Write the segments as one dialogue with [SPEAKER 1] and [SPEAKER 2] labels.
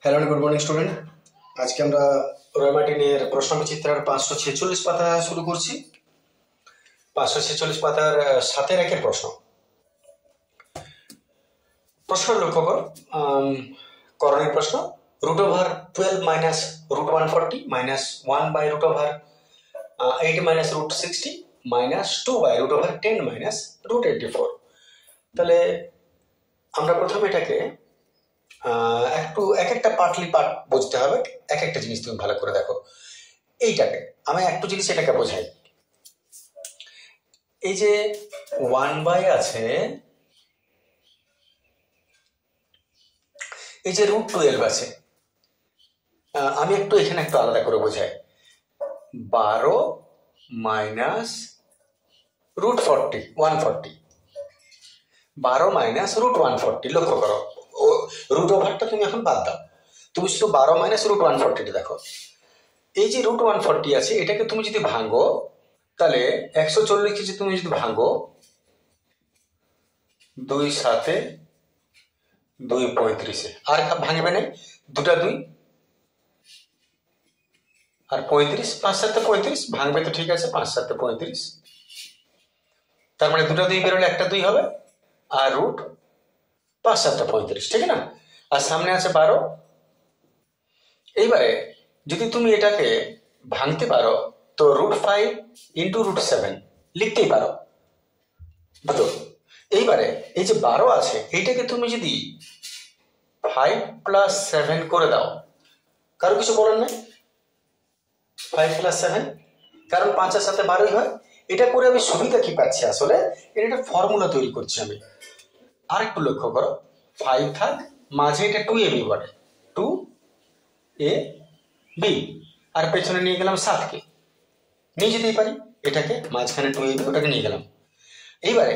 [SPEAKER 1] Hello good morning student. আজকে আমরা রয় মার্টিনের প্রশ্নবিচিত্রার 546 পাতা শুরু করছি। 546 পাতার 7-এর প্রশ্ন। প্রশ্ন লক্ষ্য কর, করণীয় প্রশ্ন। √12 minus √140 minus 1/√8 minus √60 minus 2/√10 minus √84। তাহলে আমরা প্রথমে এটাকে একটু এক একটা পার্টলি পার্ট বুঝতে হবে। এক একটা জিনিস তুমি ভালো করে দেখো। এইটাকে আমি একটু জিনিস এটাকে বোঝাই। এই যে 1 আছে, এই যে √12 আছে, আমি একটু এখানে একটু আলাদা করে বোঝাই। 12 মাইনাস √40 140, 12 মাইনাস √140। লক্ষ্য করো, রুট ওভারটা তুমি এখন বাদ দাও, তুমি শুধু 12 মাইনাস √140 দেখো। এই যে √140 আছে, এটাকে তুমি যদি ভাঙো, তাহলে 140 কে তুমি যদি ভাঙো, 2 7 2 35, আর ভাঙবে না, দুটা 2 আর 35, 5 7 35 ভাঙবে তো ঠিক আছে, 5 7 35। তার মানে দুটা 2 বেরোলে একটা 2 হবে, আর √5 7 35, ঠিক না? আর সামনে আছে 12। এইবারে যদি তুমি এটাকে ভাঙতে পারো, তো √5 ইন্টু √7 লিখতেই পারো, বুঝো? এইবারে এই যে 12 আছে, এইটাকে তুমি যদি 5 + 7 করে দাও, কারো কিছু বলার নেই। 5 + 7, কারণ 5 আর 7 12ই হয়। এটা করে আমি সুবিধা কি পাচ্ছি? আসলে এর একটা ফর্মুলা তৈরি করছি আমি। আর একটু লক্ষ্য করো, 5 থাক, মাঝে এটা 2ab বটে, 2ab, আর পেছনে নিয়ে গেলাম 7কে, নিয়ে যেতেই পারি। এটাকে মাঝখানে 2ab, ওটাকে নিয়ে গেলাম। এইবারে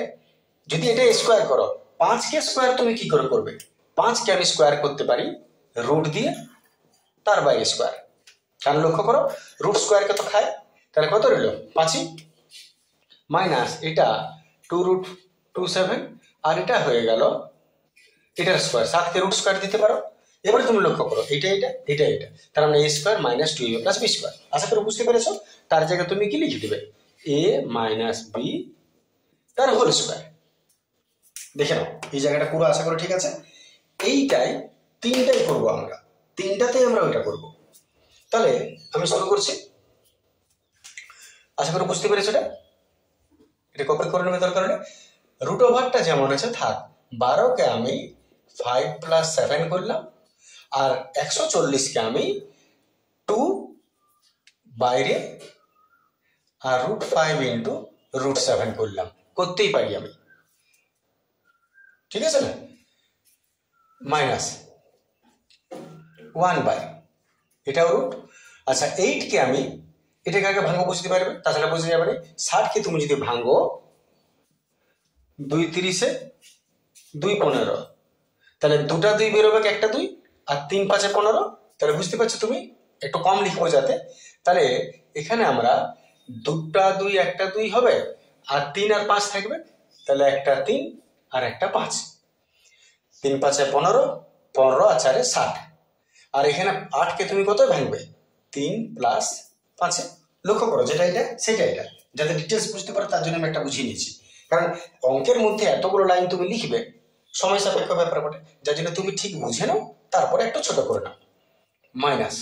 [SPEAKER 1] যদি এটা স্কোয়ার করো, 5কে স্কোয়ার তুমি কি করে করবে? 5কে আমি স্কোয়ার করতে পারি রুট দিয়ে, তার বাইরে স্কোয়ার। কারণ লক্ষ্য করো, রুট স্কোয়ারকে তো খায়, তাহলে কত রইল? 5ই, মাইনাস এটা 2√27, আর এটা হয়ে গেল এটার স্কোয়ার। 7কে রুট স্কোয়ার দিতে পারো। এবারে তুমি লক্ষ্য করো, এটা এটা এটা এটা, তার মানে a square minus 2ab plus b square. আশা করি বুঝতে পেরেছো। তার জায়গায় তুমি কি লিখে দেবে? a মাইনাস b তার হোল স্কোয়ার। দেখে নাও এই জায়গাটা পুরো, আশা করি ঠিক আছে। এইটাই তিনটাই করবো আমরা, তিনটাতেই আমরা ওইটা করব। তাহলে আমি শুরু করছি। আশা করি বুঝতে পেরেছো। এটা কপি করে নেবে দরকার হলে। রুট ওভারটা যেমন আছে থাক, 12কে আমি 5 + 7 করলাম, আর 140কে আমি 2 বাইরে, আর √5 ইন্টু √7 করলাম। করতেই পারি আমি, ঠিক আছে না? মাইনাস 1/, এটাও রুট। আচ্ছা, 8কে আমি, এটাকে আগে ভাঙবো, বুঝতে পারবে, তাছাড়া বুঝতে যাবে না। 60কে তুমি যদি ভাঙো, 2 30 2 15, তাহলে দুটা 2 বেরোবে, একটা 2, আর 3 5 15। তাহলে বুঝতে পারছো তুমি, একটু কম লিখবো যাতে। তাহলে এখানে আমরা দুটা 2 একটা 2 হবে, আর 3 আর 5 থাকবে, তাহলে একটা 3 আর একটা 5। 3 5 15, 15 আর 4 60। আর এখানে 8কে তুমি কত ভাঙবে? 3 + 5। লক্ষ্য করো, যেটা এটা সেটা এটা, যাতে ডিটেলস বুঝতে পারো তার জন্য আমি একটা বুঝিয়ে নিয়েছি। কারণ অঙ্কের মধ্যে এতগুলো লাইন তুমি লিখবে, সময় সাপেক্ষ ব্যাপার বটে, যার জন্য তুমি ঠিক বুঝে নাও, তারপরে একটু ছোট করে নাও। মাইনাস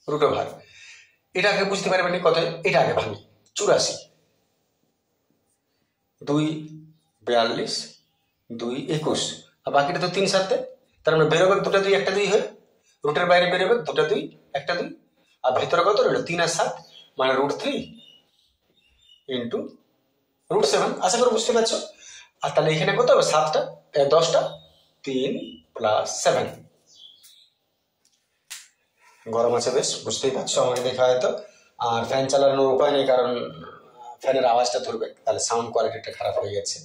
[SPEAKER 1] √ এটা আগে বুঝতে পারবে না কত, এটা আগে ভাঙি। 84, 2 42, 2 21, আর বাকিটা তো 3 7, তার মানে বেরোবে দুটা 2 একটা 2 হয়ে, রুটের বাইরে বেরোবে দুটা 2 একটা 2, আর ভেতরে কত রইল? 3 আর 7, মানে √3 ইন্টু √7। আশা করি বুঝতে পারছো। আর তাহলে এখানে কত হবে? 7টা 10টা, 3 + 7। গরম আছে বেশ, বুঝতেই পারছো আমাকে দেখা হয়তো। আর ফ্যান চালানোর উপায় নেই, কারণ ফ্যানের আওয়াজটা ধরবে, তাহলে সাউন্ড কোয়ালিটিটা খারাপ হয়ে যাচ্ছে,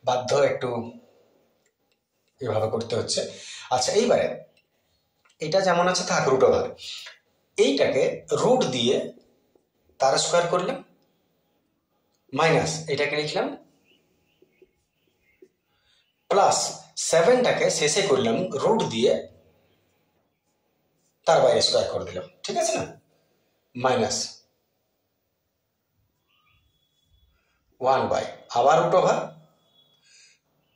[SPEAKER 1] বাধ্য একটু এভাবে করতে হচ্ছে। আচ্ছা, এইবারে এটা যেমন আছে থাক, √ এইটাকে রুট দিয়ে তার স্কোয়ার করলাম, মাইনাস এটাকে লিখলাম, প্লাস 7টাকে শেষে করলাম রুট দিয়ে, তার বাইরে স্কোয়ার করে দিলাম, ঠিক আছে না? মাইনাস 1 বাই আবার রুট ওভার,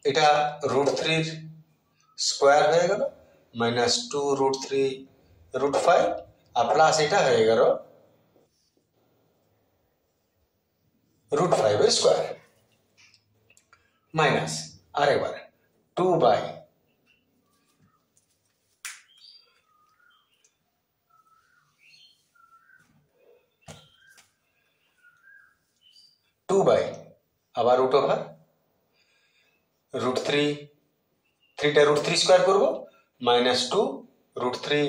[SPEAKER 1] এটা √3 স্কোয়ার হয়ে গেল, -2 √3 √5, আর প্লাস এটা হয়ে গেল √5 স্কোয়ার, মাইনাস আরেকবার 2 বাই 2 বাই আবার রুট ওভার √3, 3টা √3 স্কোয়ার করবো, -2 √3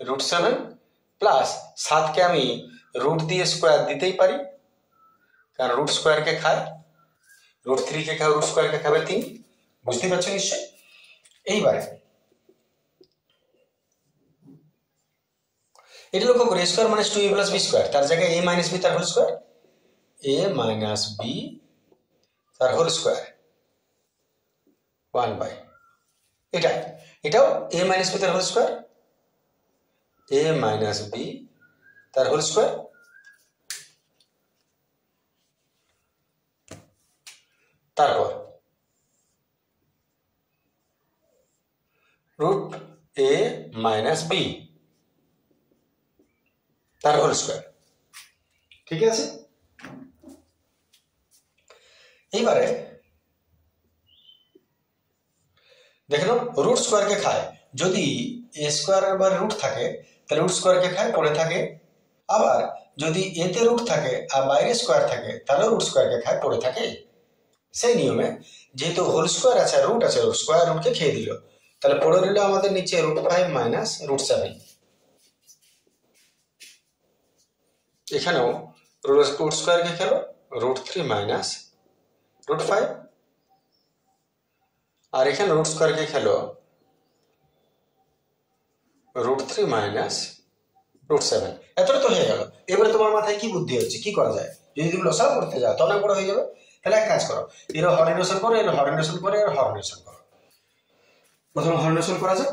[SPEAKER 1] √7, প্লাস 7কে আমি রুট দিয়ে স্কোয়ার দিতেই পারি, কারণ রুট স্কোয়ারকে খায়, √3কে খায়, রুট স্কোয়ারকে খাবে 3, বুঝতেই পারছো নিশ্চয়। এইবারে এটা লক্ষ্য করি, a² - 2a + b², তার জায়গায় a - b তার হোল স্কোয়ার, a - b তার হোল স্কোয়ার 1 বাই, এটাও a - b তার হোল স্কোয়ার, a - b তার হোল স্কোয়ার, তারপর √a - b তার হোল স্কোয়ার, ঠিক আছে। এইবারে দেখে নাও, রুট স্কোয়ারকে খায়, যদি a² বা রুট থাকে তাহলে রুট স্কোয়ারকে খায়, পড়ে থাকে, আবার যদি এতে রুট থাকে আর বাইরে স্কোয়ার থাকে তাহলে রুট স্কোয়ারকে খায়, পড়ে থাকে। সেই নিয়মে যেহেতু হোল স্কোয়ার আছে, রুট আছে, স্কোয়ার রুটকে খেয়ে দিল, তাহলে পড়ে রইল আমাদের নিচে √5 - √7, এখানেও রুট স্কোয়ারকে খেলো √3 - √5, আর এখানে রুট স্কোয়ারকে খেলো √3 - √7। এতটা তো হয়ে গেল। এবারে তোমার মাথায় কি বুদ্ধি হচ্ছে, কি করা যায়? যদি তুমি লসাগু করতে যাও তো অনেক বড় হয়ে যাবে, তাহলে এক কাজ করো, এর হরনেশন করো, এর হরনেশন করো, এর হরনেশন করো। প্রথমে হরনেশন করা যাক,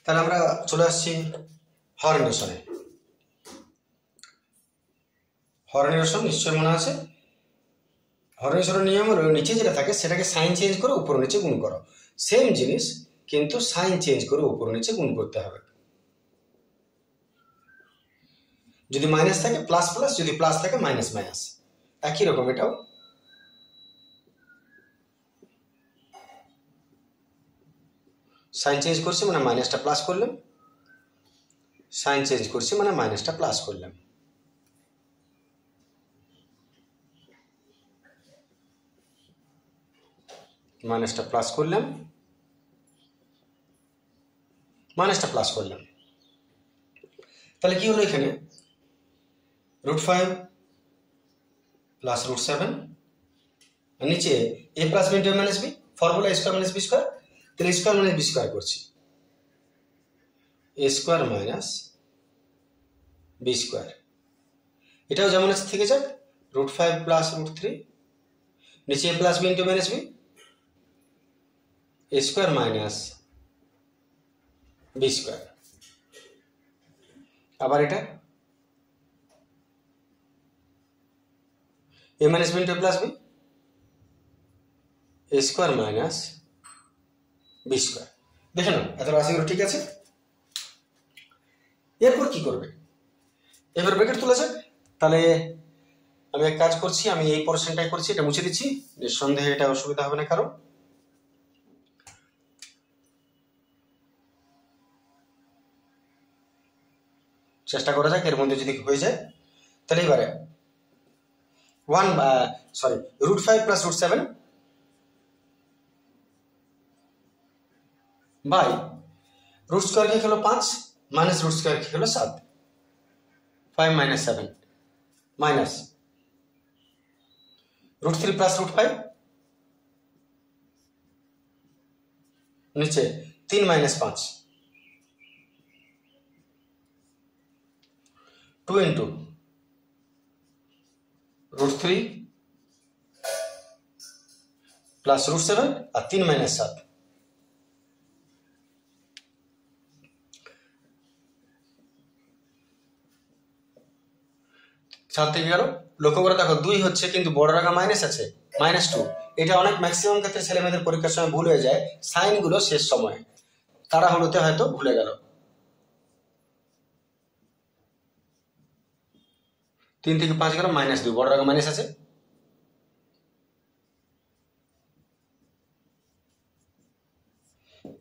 [SPEAKER 1] তাহলে আমরা চলে আসছি হরনেশনে। হরনেশন নিশ্চয় মনে আছে, হরনেশনের নিয়ম হলো নিচে যেটা থাকে সেটাকে সাইন চেঞ্জ করে উপর নিচে গুণ করো, সেম জিনিস কিন্তু সাইন চেঞ্জ করে উপর নিচে গুণ করতে হবে। যদি মাইনাস থাকে প্লাস প্লাস, যদি প্লাস থাকে মাইনাস মাইনাস, একই রকম এটাও। সাইন চেঞ্জ করছি মানে মাইনাসটা প্লাস করলাম, সাইন চেঞ্জ করছি মানে মাইনাসটা প্লাস করলাম, মাইনাসটা প্লাস করলাম, মাইনাসটা প্লাস করলাম, তাহলে কি হলো এখানে √5 + √7, নিচে a + b - b, formula a² - b², তাহলে a² - b² করছি, a² - b², এটাও যেমন আছে থেকে যাক, √5 + √3, নিচে a + b - b, a² - b², আবার এটা a - b + b, a² - b², দেখে নাও এত রাশিগুলো ঠিক আছে। এরপর কি করবে, এবার ব্র্যাকেট তোলা যাক, তাহলে আমি এক কাজ করছি, আমি এই পোর্শনটাই করছি, এটা মুছে দিচ্ছি, নিঃসন্দেহে এটা অসুবিধা হবে না কারো। চেষ্টা করা যাক, এর মধ্যে যদি হয়ে যায় তাহলে এবারে √5 + √7 বাই রুট স্কোয়ারকে খেলো 5 মাইনাস রুট স্কোয়ারকে খেলো 7, 5 - 7 মাইনাস √3 + √5, নিচে 3 - 5, 2 × √3 + প্লাস √7 আর 3 - 7। সাত থেকে গেল। লক্ষ্য করে দেখো 2 হচ্ছে কিন্তু বড় রাখা মাইনাস আছে -2। এটা অনেক ম্যাক্সিমাম ক্ষেত্রে ছেলেমেয়েদের পরীক্ষার সময় ভুল হয়ে যায়, সাইনগুলো শেষ সময়ে তাড়াহুড়োতে হয়তো ভুলে গেল। 3 থেকে 5 গেল -2, বড় রাখা মাইনাস আছে।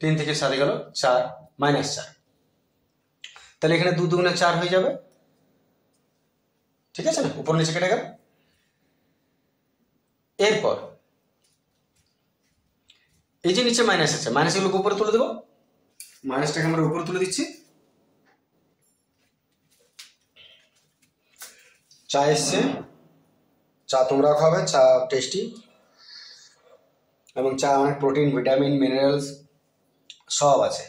[SPEAKER 1] 3 থেকে 7 গেল 4 -4, তাহলে এখানে 2 দুগুণে 4 হয়ে যাবে, ঠিক আছে না, উপর নিচে কেটে গেল। এরপর এই যে নিচে মাইনাস আছে, মাইনাসগুলোকে উপরে তুলে দেবো, মাইনাসটাকে আমরা উপরে তুলে দিচ্ছি। চা এসছে, চা তোমরা খাবে, চা টেস্টি, এবং চা অনেক প্রোটিন, ভিটামিন, মিনারেলস সব আছে,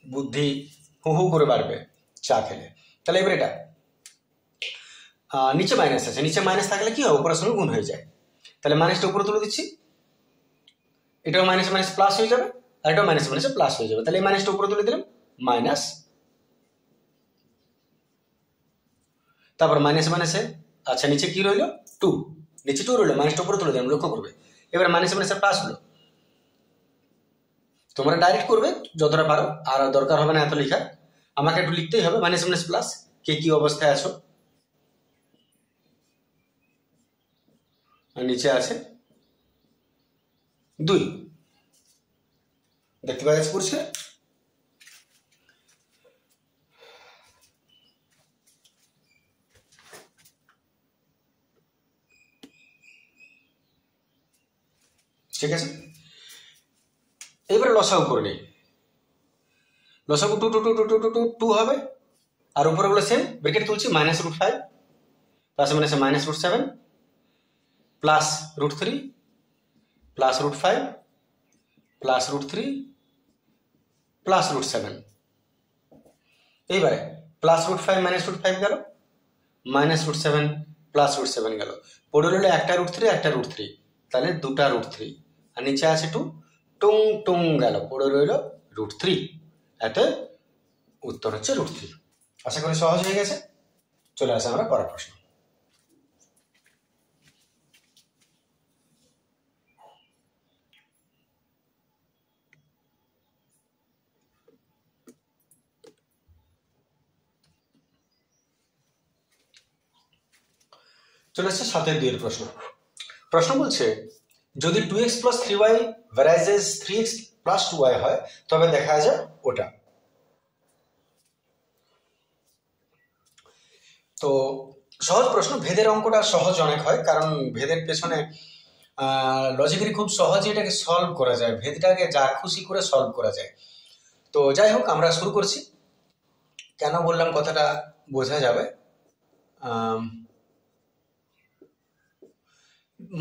[SPEAKER 1] বুদ্ধি হু হু করে বাড়বে চা খেলে। তাহলে এবার এটা নিচে মাইনাস আছে, নিচে মাইনাস থাকলে কি হয়, উপরের সঙ্গে গুণ হয়ে যায়, তাহলে মাইনাসটা উপরে তুলে দিচ্ছি। এটাও মাইনাস মাইনাস প্লাস হয়ে যাবে, আর এটাও মাইনাস মাইনাস প্লাস হয়ে যাবে, তাহলে এই মাইনাসটা উপরে তুলে দিলাম মাইনাস, তারপর মাইনাস মাইনাসে আচ্ছা নিচে কি রইল 2, নিচে 2 রইল, মাইনাসটা উপরে তুলে দিলাম, লক্ষ্য করবে। এবার মাইনাস মাইনাসে প্লাস হলো, তোমরা ডাইরেক্ট করবে যতটা পারো, আর দরকার হবে না এত লেখা, আমাকে একটু লিখতেই হবে মাইনাস মাইনাস প্লাস, কে কি অবস্থায় আছো। আর নিচে আছে 2, দেখতে পাওয়া যাচ্ছে পরিষ্কার। ঠিক আছে, এবারে লসাগু করে নিই। লসাগু 2 2 2 2 2 2 2 হবে, আর উপরে বলে সেম ব্রেকেট তুলছি, -√5 প্লাস মাইনাসে -√7 প্লাস √3 প্লাস √5 প্লাস √3 প্লাস √7। এইবারে প্লাস √5 -√5 গেল, -√7 প্লাস √7 গেল, পড়ে রইল একটা √3 একটা √3, তাহলে দুটা √3, আর নিচে আছে 2, টুং টুং গেল, পড়ে রইল √3, এতে উত্তর হচ্ছে √3। আশা করি সহজ হয়ে গেছে। চলে আসে আমরা পরের প্রশ্ন। চলে আসছে 7-2 প্রশ্ন। প্রশ্ন বলছে যদি 2x + 3y ভ্যারাইজেস 3x + 2y হয় তবে দেখা যায় ওটা। তো সহজ প্রশ্ন, ভেদের অঙ্কটা সহজ অনেক হয়, কারণ ভেদের পেছনে লজিক্যালি খুব সহজে এটাকে সলভ করা যায়, ভেদটাকে যা খুশি করে সলভ করা যায়। তো যাই হোক, আমরা শুরু করছি। কেন বললাম কথাটা বোঝা যাবে।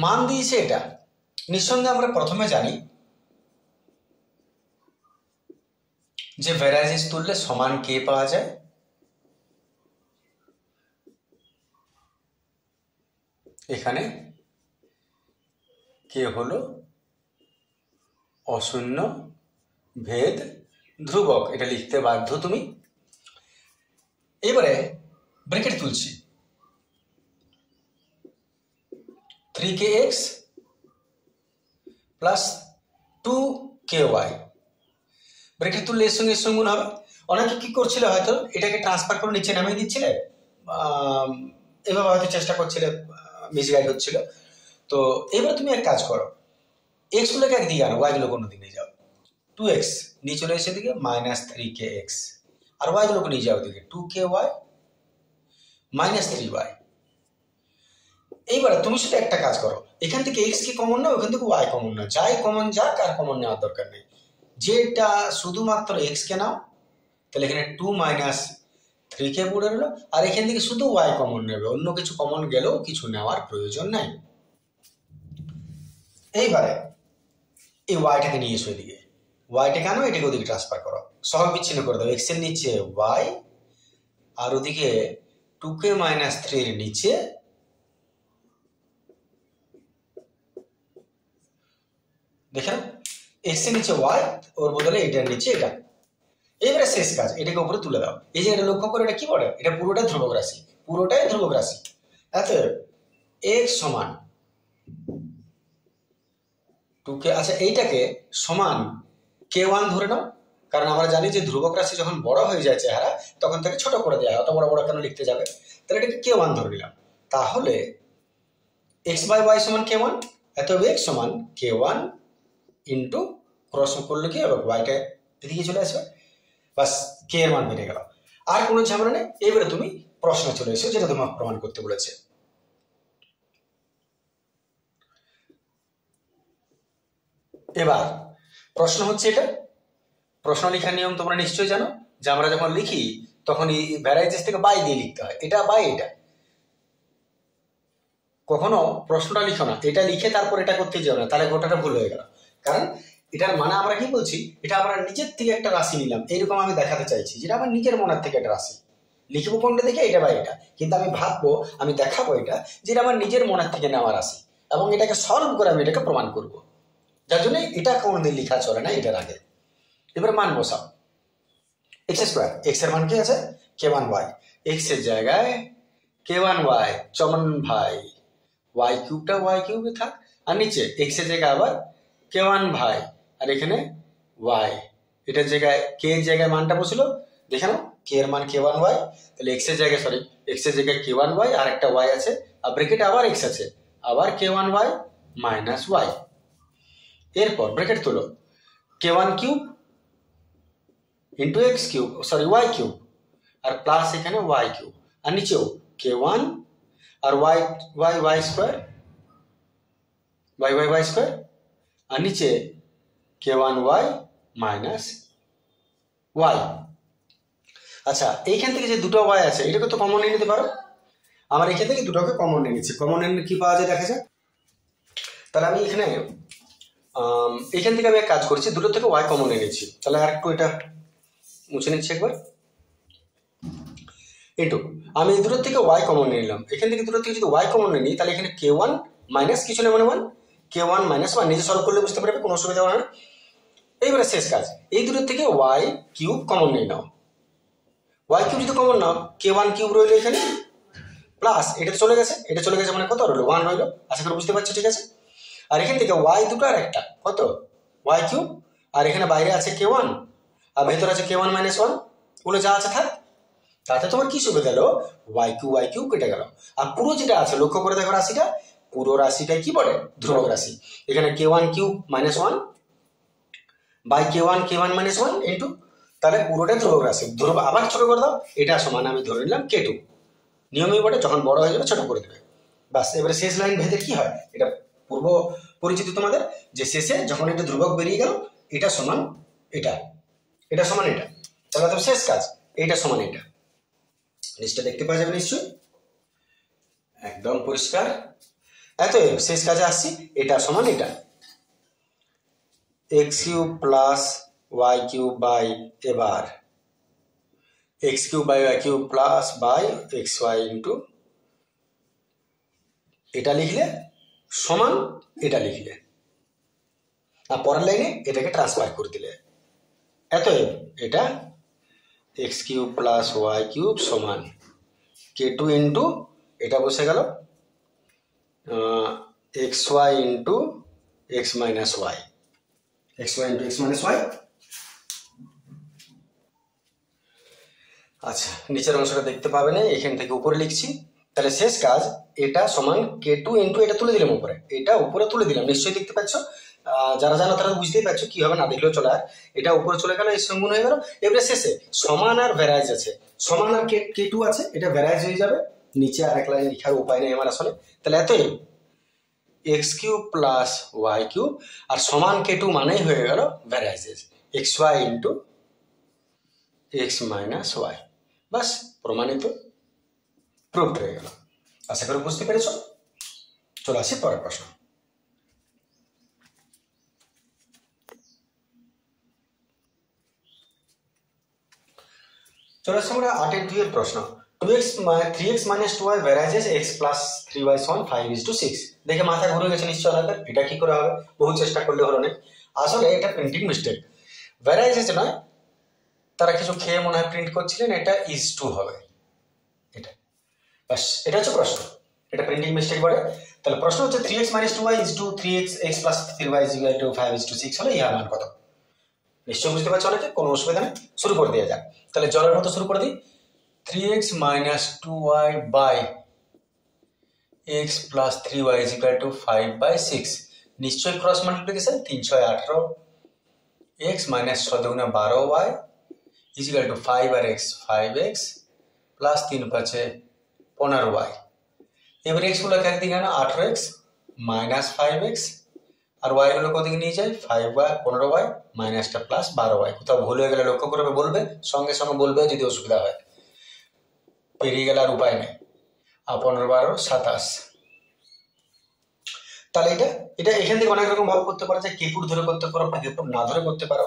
[SPEAKER 1] মান দিয়েছে এটা, নিঃসন্দেহে আমরা প্রথমে জানি যে ভ্যারাইজেস তুললে সমান কে পাওয়া যায়, এখানে কে হলো অশূন্য ভেদ ধ্রুবক, এটা লিখতে বাধ্য তুমি। এবারে ব্রেকেট তুলছি, 3kx প্লাস 2ky, ব্রেকেট তুললে এর সঙ্গে গুণ হবে। অনেকে কি করছিল, হয়তো এটাকে ট্রান্সফার করে নিচে নামিয়ে দিচ্ছিলে, এভাবে হয়তো চেষ্টা করছিলে, মিসগাইড হচ্ছিল। তো এবার তুমি এক কাজ করো, এক্স গুলোকে একদিকে আনো, ওয়াই গুলো কোনো দিকে যাও, 2x নিয়ে চলে এসে দিকে -3kx, আর ওয়াই গুলোকে নিয়ে যাও দিকে 2ky -3y। এইবারে তুমি শুধু একটা কাজ করো, এখান থেকে এক্স কি কমন নাও, ওখান থেকে ওয়াই কমন নাও, যাই কমন যাক, আর কমন নেওয়ার দরকার নেই। যেটা শুধুমাত্র এক্স কে নাও, তাহলে এখানে 2 - 3k পড়ে রইল, আর এখান থেকে শুধু ওয়াই কমন নেবে, অন্য কিছু কমন গেলেও কিছু নেওয়ার প্রয়োজন নাই। এইবারে এই ওয়াইটাকে নিয়ে এসো এদিকে, ওয়াইটাকে আনো, এটাকে ওদিকে ট্রান্সফার করো, সহগ বিচ্ছিন্ন করে দাও, এক্স এর নিচে ওয়াই, আর ওদিকে 2k - 3 এর নিচে দেখে না, এক্স এর নিচে ওয়াই, ওর বদলে এটার নিচে এটা। এবারে শেষ কাজ, এটাকে উপরে তুলে দাও। এই যে এটা লক্ষ্য করে, এটা কি বলে, এটা পুরোটাই ধ্রুবক রাশি, পুরোটাই ধ্রুবক রাশি। অতএব এক্স সমান 2k। আচ্ছা এইটাকে সমান k1 ধরে নাও, কারণ আমরা জানি যে ধ্রুবক রাশি যখন বড় হয়ে যায় চেহারা তখন তাকে ছোট করে দেওয়া হয়, অত বড় বড় কেন লিখতে যাবে। তাহলে এটাকে k1 ধরে নিলাম। তাহলে x বাই y সমান k1, অতএব x সমান k1 ইন্টু ক্রস করলে কি হবে, ওয়াইটা এদিকে চলে আসবে, বাস k এর মান বেড়ে গেল। আর কোনো ঝামেলা নেই। এবারে তুমি প্রশ্ন চলে এসো, যেটা তোমাকে প্রমাণ করতে বলেছে। এবার প্রশ্ন হচ্ছে এটা, প্রশ্ন লেখার নিয়ম তোমরা নিশ্চয়ই জানো যে আমরা যখন লিখি তখন এই ভ্যারাইটিস থেকে বাই দিয়ে লিখতে হয়, এটা বাই এটা। কখনো প্রশ্নটা লিখো না এটা লিখে তারপর এটা করতে যাও না, তাহলে গোটাটা ভুল হয়ে গেল। কারণ এটার মানে আমরা কি বলছি, এটা আমরা নিজের থেকে একটা রাশি নিলাম, এইরকম আমি দেখাতে চাইছি, যেটা আমার নিজের মনের থেকে একটা রাশি লিখবো কোনটা দেখে এটা বা এটা, কিন্তু আমি ভাববো, আমি দেখাবো এটা যেটা আমার নিজের মনের থেকে নেওয়া রাশি, এবং এটাকে সলভ করে আমি এটাকে প্রমাণ করব। যার জন্য এটা কোনোদিন লেখা চলে না এটার আগে। এবার মান বসাও, এক্স স্কোয়ার, এক্স এর মান কি আছে k1 y, এক্স এর জায়গায় k1 y চমন ভাই, ওয়াই কিউবটা ওয়াই কিউবে থাক, আর নিচে এক্স এর জায়গায় আবার k1 ভাই, আর এখানে y, এটার জায়গায় কে এর জায়গায় মানটা বসলো, দেখে নাও কে এর মান k1 y, তাহলে এক্স এর জায়গায় সরি এক্স এর জায়গায় k1 y আর একটা y আছে, আর ব্র্যাকেটে আবার এক্স আছে, আবার k1 y মাইনাস y। এরপর ব্র্যাকেট তুলো, k1 cube into x cube, sorry y cube, আর প্লাস এখানে ওয়াই কিউব, আর নিচেও k1 আর y y y square, y y y square, আর নিচে k1 ওয়াই মাইনাস ওয়াই। আচ্ছা এইখান থেকে যে দুটো ওয়াই আছে এটাকে তো কমন নিয়ে নিতে পারো, আমার এখান থেকে দুটোকে কমন নিয়ে নিচ্ছি, কমন নিয়ে কি পাওয়া যায় দেখা যাক। তাহলে আমি এখানে এখান থেকে আমি এক কাজ করছি, দুটো থেকে ওয়াই কমন নিয়ে নিচ্ছি, তাহলে আর একটু এটা মুছে নিচ্ছি একবার। ইন্টু আমি এই দুটোর থেকে ওয়াই কমন নিয়ে নিলাম, এখান থেকে দুটো থেকে যদি ওয়াই কমন নিয়ে নিই তাহলে এখানে k1 মাইনাস কিছু নেই মানে 1, k1 মাইনাস 1 নিজে সলভ করলে বুঝতে পারবে, কোনো অসুবিধা হবে না। এইবারে শেষ কাজ, এই দুটোর থেকে ওয়াই কিউব কমন নিয়ে নাও, ওয়াই কিউব যদি কমন নাও k1 কিউব রইলো এখানে, প্লাস এটা চলে গেছে, এটা চলে গেছে মানে কত রইলো 1 রইলো, আশা করি বুঝতে পারছো, ঠিক আছে। আর এখান থেকে ওয়াই দুটো আর একটা কত ওয়াই কিউব, আর এখানে বাইরে আছে k1 আর ভেতরে আছে k1 মাইনাস 1, ওগুলো যা আছে থাক। তাতে তোমার কি সুবিধা হলো, ওয়াই কিউব কেটে গেল, আর পুরো যেটা আছে লক্ষ্য করে দেখো রাশিটা, পুরো রাশিটাই কি বলে ধ্রুবক রাশি। এখানে k1 cube minus 1 by k1 minus 1 into, তাহলে পুরোটাই ধ্রুবক রাশি, ধ্রুব আবার ছোট করে দাও, এটা সমান আমি ধরে নিলাম k2, নিয়মই বটে যখন বড় হয়ে যাবে ছোট করে দেবে, বাস। এবারে শেষ লাইন ভেদে কি হয়, এটা পূর্ব পরিচিত তোমাদের, যে শেষে যখন এটা ধ্রুবক বেরিয়ে গেল এটা সমান এটা, এটা সমান এটা, তাহলে তো শেষ কাজ এটা সমান এটা, জিনিসটা দেখতে পাওয়া যাবে নিশ্চয়ই, একদম পরিষ্কার। এত শেষ কাজে আসছি, এটা সমান এটা, x cube plus y cube by, এবার x cube by y cube plus by x y into, এটা লিখলে সমান এটা লিখলে, আর পরের লাইনে এটাকে ট্রান্সফার করে দিলে, এত এটা x cube plus y cube সমান k2 ইন্টু এটা বসে গেল x y into x minus y, x y into x minus y. আচ্ছা নিচের অংশটা দেখতে পাবে না, এখান থেকে উপরে লিখছি, তাহলে শেষ কাজ এটা সমান k2 ইন্টু এটা তুলে দিলাম উপরে, এটা উপরে তুলে দিলাম, নিশ্চয়ই দেখতে পাচ্ছ, যারা জানো তারা বুঝতেই পারছো কি হবে, না দেখলেও চলে, আর এটা উপরে চলে গেল, এই সঙ্গুণ হয়ে গেল। এবারে শেষে সমান আর ভ্যারাইজ আছে, সমান আর k2 আছে, এটা ভ্যারাইজ হয়ে যাবে, নিচে আর এক লাইন লেখার উপায় নেই আমার আসলে, তাহলে এতই x cube plus y cube, আর সমান k2 মানেই হয়ে গেল varies as x y into x minus y, বাস প্রমাণিত, প্রুভড হয়ে গেল। আশা করি বুঝতে পেরেছ। চলে আসি পরের প্রশ্ন। চলে আসছি আমরা 8-2 প্রশ্ন। 3x minus 2y varies x plus 3y সমান 5:6 দেখে মাথা ঘুরে গেছে নিশ্চয় আপনাদের এটা কি করে হবে বহু চেষ্টা করলে হলো না আসলে এটা প্রিন্টিং মিস্টেক ভ্যারাইজেস নয় তারা কিছু খেয়ে মনে হয় প্রিন্ট করছিলেন এটা ইজ টু হবে এটা বাস এটা হচ্ছে প্রশ্ন এটা প্রিন্টিং মিস্টেক বলে তাহলে প্রশ্ন হচ্ছে 3x minus 2y is to 3x x plus 3y is equal to 5:6 হলে ইহার মান কত নিশ্চয় বুঝতে পারছো অনেকে কোনো অসুবিধা নেই শুরু করে দেওয়া যাক তাহলে জলের মতো শুরু করে দিই 3x minus 2y by x plus 3y is equal to 5/6 নিশ্চয় ক্রস মাল্টিপ্লিকেশন 3 6 18 x minus 6 দুগুণে 12y is equal to 5 R x 5x plus 3 পাচ্ছে 15y এবার x গুলো একদিকে না 18x minus 5x আর y গুলো কোদিকে নিয়ে যায় 5y 15y মাইনাসটা প্লাস 12y কোথাও ভুল হয়ে গেলে লক্ষ্য করবে বলবে সঙ্গে সঙ্গে বলবে যদি অসুবিধা হয় পেরিয়ে গেলে আর উপায় নেই আর 15 12 27 তাহলে এটা এখান থেকে অনেক রকম ভাবে করতে পারো যে কেপুর ধরে করতে পারো কেপুর না ধরে করতে পারো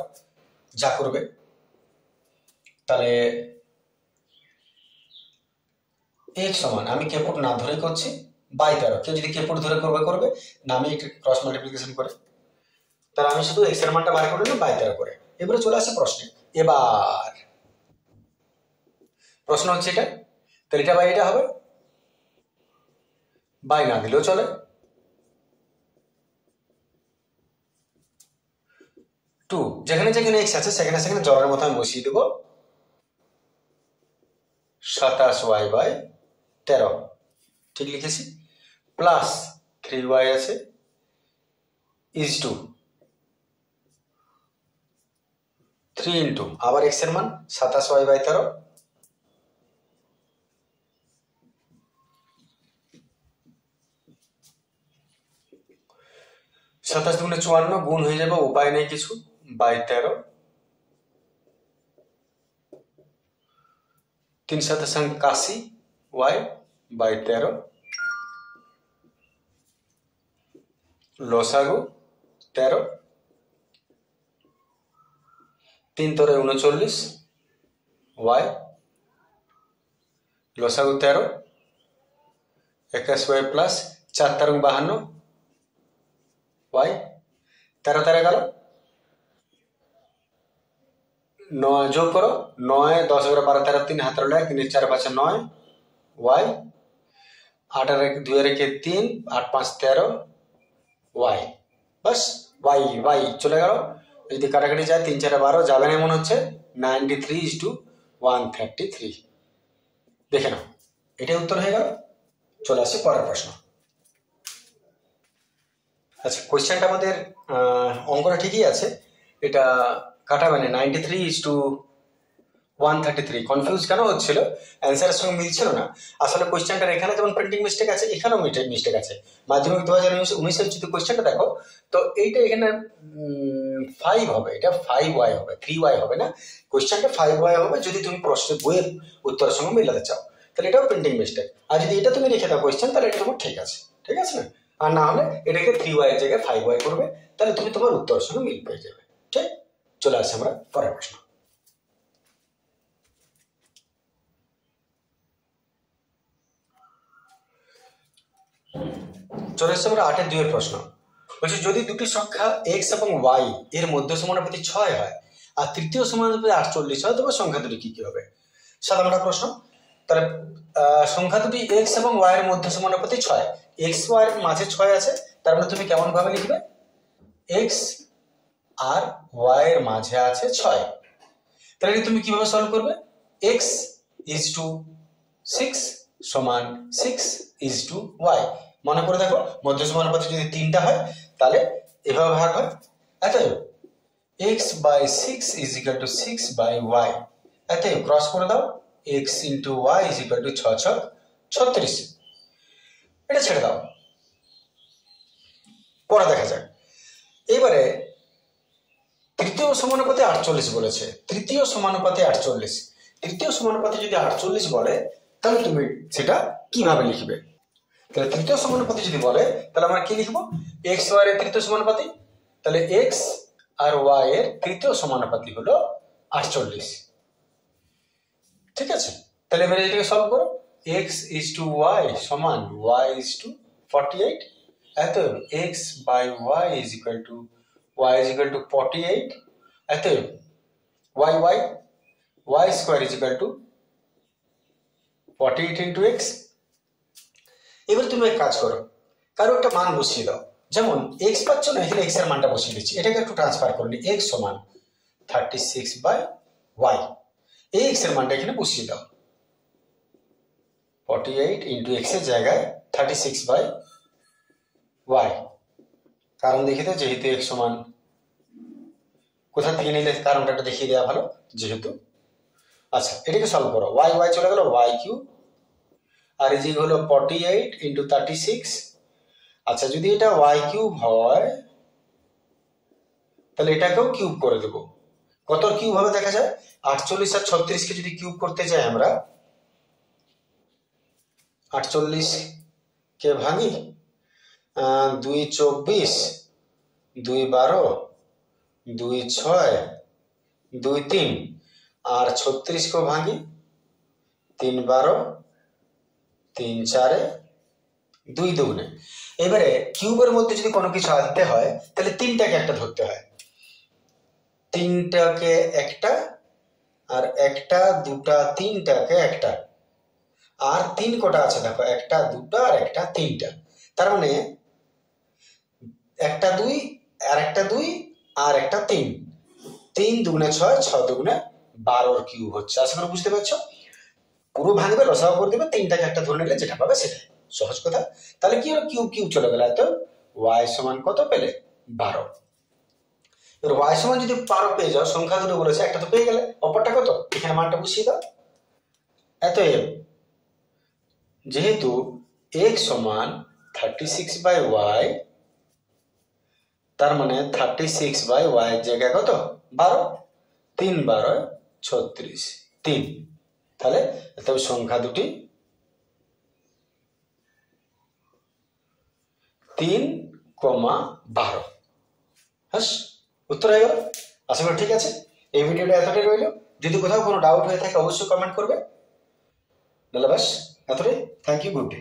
[SPEAKER 1] যা করবে তাহলে x সমান আমি কেপুর না ধরে করছি বাই 13 কেউ যদি কেপুর ধরে করবে না আমি ক্রস মাল্টিপ্লিকেশন করে তাহলে আমি শুধু x এর মানটা বার করে নিলাম বাই 13 করে এবারে চলে আসে প্রশ্নে এবার প্রশ্ন হচ্ছে এটা তাহলে এটা বাই এটা হবে বাই না দিলেও চলে 2 যেখানে যেখানে x আছে সেখানে সেখানে জলের মতো আমি বসিয়ে দেব 27y বাই 13 ঠিক লিখেছি প্লাস 3y আছে ইজ টু 3 ইন্টু আবার x এর মান 27y বাই 13 27 দুগুণে 54 গুণ হয়ে যাবে উপায় নেই কিছু বাই 13 3 7 81 y বাই 13 লসাগু 13 3 3 39 y লসাগু 13 21y প্লাস 4 3 52 y 13 13 গেল 9 যোগ করো 9 10 11 12 13 3 হাতের লেখ 3 4 5 9 y 8 আর 2 আর 3 8 5 13 y बस y y চলে গেল যদি কাটাকাটি যায় 3 4 12 যাবে না মনে হচ্ছে 93:133 দেখে নাও এটাই উত্তর হয়ে গেল চলে আসছে পরের প্রশ্ন আচ্ছা কোশ্চেনটা আমাদের অঙ্কটা ঠিকই আছে এটা কাটাবে না 93:133 কনফিউজ কেন হচ্ছিল অ্যান্সারের সঙ্গে মিলছিল না আসলে কোশ্চেনটার এখানে যেমন প্রিন্টিং মিস্টেক আছে এখানেও মিস্টেক আছে মাধ্যমিক 2019 এর যদি কোশ্চেনটা দেখো তো এইটা এখানে 5 হবে এটা 5y হবে 3y হবে না কোশ্চেনটা 5y হবে যদি তুমি প্রশ্নের বইয়ের উত্তরের সঙ্গে মিলাতে চাও তাহলে এটাও প্রিন্টিং মিস্টেক আর যদি এটা তুমি লিখে দাও কোশ্চেন তাহলে এটা তোমার ঠিক আছে না আর না হলে এটাকে 3y এর জায়গায় 5y করবে তাহলে তুমি তোমার উত্তরের সঙ্গে মিল পেয়ে যাবে ঠিক চলে আসছে আমরা পরের প্রশ্ন চলে আসছে আমরা 8 এর 2 এর প্রশ্ন বলছি যদি দুটি সংখ্যা x এবং y এর মধ্য সমানুপাতি 6 হয় আর তৃতীয় সমানুপাতি 48 হয় তবে সংখ্যা দুটি কি কি হবে সাধারণ প্রশ্ন তাহলে সংখ্যা দুটি x এবং y এর মধ্য সমানুপাতি 6 x y এর মাঝে 6 আছে তার মানে তুমি কেমন ভাবে লিখবে x আর y এর মাঝে আছে 6 তাহলে তুমি কিভাবে সলভ করবে x is to 6 সমান 6 is to y মনে করে দেখো মধ্য সমানুপাতি যদি 3টা হয় তাহলে এভাবে ভাগ হয় অতএব x by 6 is equal to 6 by y অতএব ক্রস করে দাও x into y is equal to 6 6 36 এটা ছেড়ে দাও পরে দেখা যাক এবারে তৃতীয় সমানুপাতে 48 বলেছে তৃতীয় সমানুপাতে 48 তৃতীয় সমানুপাতে যদি 48 বলে তাহলে তুমি সেটা কিভাবে লিখবে তাহলে তৃতীয় সমানুপাতি যদি বলে তাহলে আমরা কি লিখব x y এর তৃতীয় সমানুপাতি তাহলে x আর y এর তৃতীয় সমানুপাতি হলো 48 ঠিক আছে তাহলে এবারে এটাকে সলভ করো। x ইজ টু y সমান y ইজ টু 48, এত x by y is equal to y is equal to 48, এত y square is equal to 48 into x। এবার তুমি এক কাজ করো, কারো একটা মান বসিয়ে দাও, যেমন x পাচ্ছ না, এখানে x এর মানটা বসিয়ে দিচ্ছি, এটাকে একটু ট্রান্সফার করে নি, x সমান 36 বাই y, এই x এর মানটা এখানে বসিয়ে দাও, 48 ইন্টু x এর জায়গায় 36 বাই y, কারণ দেখিয়ে দাও যেহেতু x সমান, কোথা থেকে নিলে কারণটা দেখিয়ে দেওয়া ভালো যেহেতু। আচ্ছা এটাকে সলভ করো, y চলে গেল y কিউব, আর এই যে হলো 48 ইন্টু 36। আচ্ছা যদি এটা y কিউব হয় তাহলে এটাকেও কিউব করে দেব, কত কিউব হবে দেখা যায়, 48 আর 36 কে যদি কিউব করতে যাই আমরা, 48 কে ভাঙি 2 24, 2 12, 2 6, 2 3, আর 36 को ভাঙি 3 12, 3 4, 2 2। এবারে কিউবের মধ্যে যদি কোনো কিছু আনতে হয় তাহলে তিনটাকে একটা ধরতে হয়, তিনটাকে একটা, আর একটা দুটা তিনটাকে একটা, আর তিন কটা আছে দেখো, একটা দুটা আর একটা তিনটা, তার মানে একটা 2 আর একটা 2 আর একটা 3, 3 দুগুণে 6, 6 দুগুণে 12 কিউব হচ্ছে। আশা করি বুঝতে পারছো, পুরো ভাঙবে লসাগু করে দেবে, তিনটাকে একটা ধরে নিলে যেটা পাবে সেটাই, সহজ কথা। তাহলে কি হলো, কিউব কিউব চলে গেল, এত y সমান কত পেলে 12। এবার y সমান যদি 12 পেয়ে যাও, সংখ্যা দুটো বলেছে, একটা তো পেয়ে গেলে, অপরটা কত, এখানে মানটা বসিয়ে দাও, এত যেহেতু x সমান 36 বাই y, তার মানে 36 বাই y এর জায়গায় কত 12, 3 12 36, 3, তাহলে তবে সংখ্যা দুটি 3,12। হ্যাঁ উত্তর হয়ে গেল। আশা করি ঠিক আছে, এই ভিডিওটা এতটাই রইল, যদি কোথাও কোনো ডাউট হয়ে থাকে অবশ্যই কমেন্ট করবে। তাহলে ব্যাস এতটাই, থ্যাংক ইউ, গুড ডে।